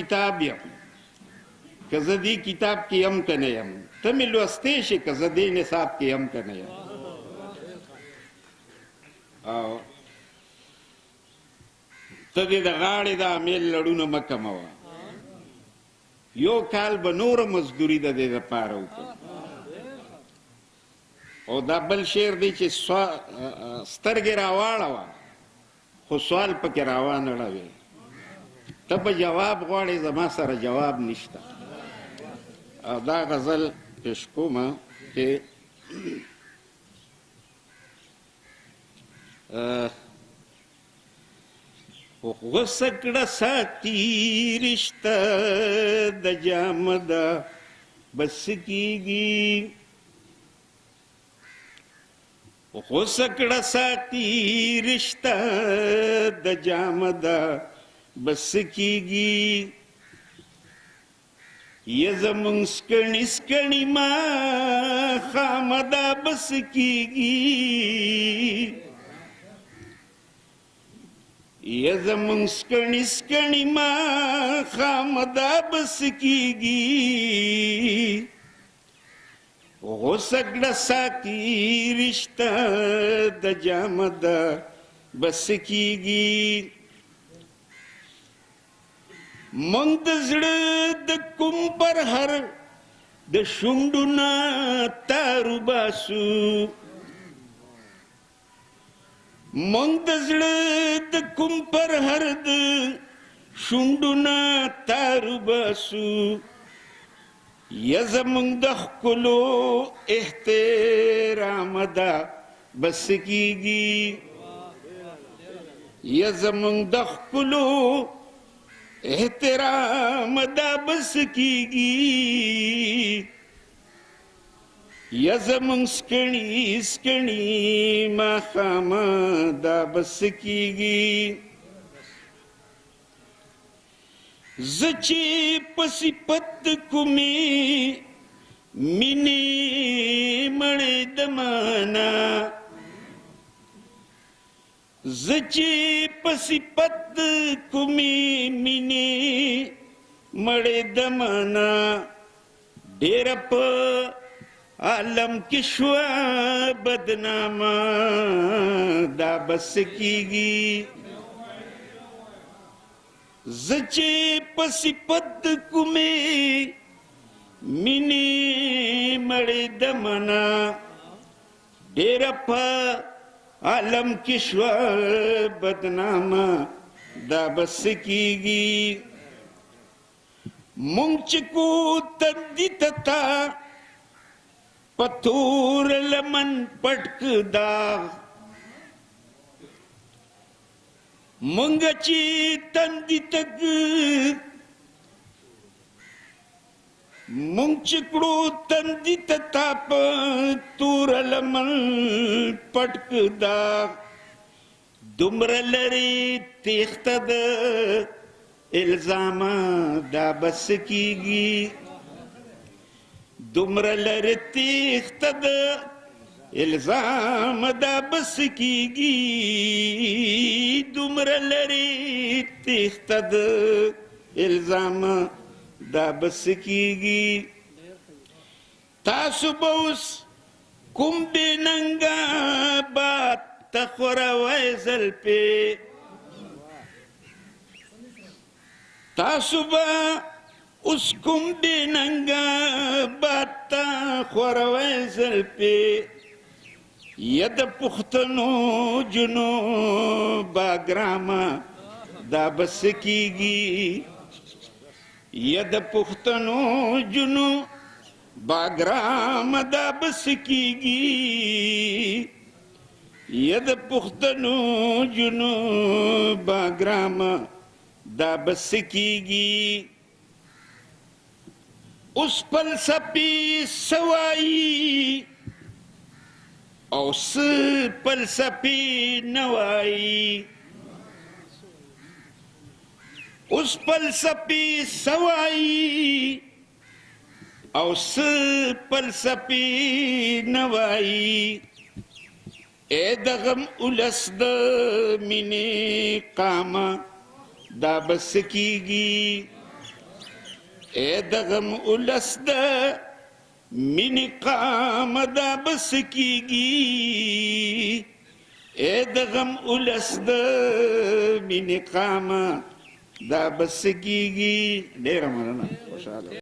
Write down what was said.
کتاب یم که زه دې کتاب کې یم که نه یم ته مې لوستی شې که زه دې نصاب کې یم که نه یم او ته دې د غاړې د امیل لړونه مه کموه یو کال به نوره مزدوري د دې دپاره وکړو او دا بل شعر دی چې سترګې راواړوه خو سوال پکې راوانه ړوې ته به جواب غواړې زما سره جواب نشته او دا غزل پیش کومه چې غوسه کړه ساتي رشته د جامده بس کیږي غوسه کړه ساتي رشته د جامده بس کیږي یا زمون سکڼي سکڼي ما خامدا بس کیږي یا زمون سکڼي سکڼي ما خامدا بس کیږي غوسه کړه ساتي رشته د جامده بس کیږي مونږ د زړه د کوم پر هر د شونډو نه تارو باسو مونږ د زړه د کوم پر هر د شونډو نه تارو باسو یا زمونږ د ښکلو احترام ده بس کیږي یا زمونږ د ښکلو احترام دا بس کیږي یا زمونږ سکڼي سکڼي ماښامه دا بس کیږي زه چې په صفت کومې مینې مړې د مانا زه چې په صفت کومې مینې مړې د مانا ډېره په عالم کې شوه بدنامه دا بس کیږي زه چې په صفت کومې مینې مړې د مانا ډېره په عالم کی شوا بدنامه دا بس کیږي مونږ چې کو تندي تتا پتور لمن پټک دا مونږ چې تندي تک مونږ چې کړو تندي تتا پتور لمن پټک دا دومره لرې تیښته د الزامه دا بس کیږي دومره لرې تیښته د الزامه دا بس کیږي دومره لرې تیښته د الزامه دا بس کیږي تاسو به اوس کوم بې ننګه باد ته خوروئ زلفې تاسو به اوس کوم بې ننګه باد ته خوروئ زلفې یا د پښتنو جنو باګرامه دا بس کیږي یا د پښتنو جنو باګرام دا بس کیږي یا د پښتنو جنو باګرام دا بس کیږي اوس فلسفي سوایي او څه فلسفي نه وایي اوس فلسفي سوایي او څه فلسفي نه وایي ای د غم اولس د مینې قامه دا بس کیږي اے دغم اولس د مینې قام دا بس کیږي اے دغم اولس د مینې قام دا بس کیږي. ډېره مننه. خوشحاله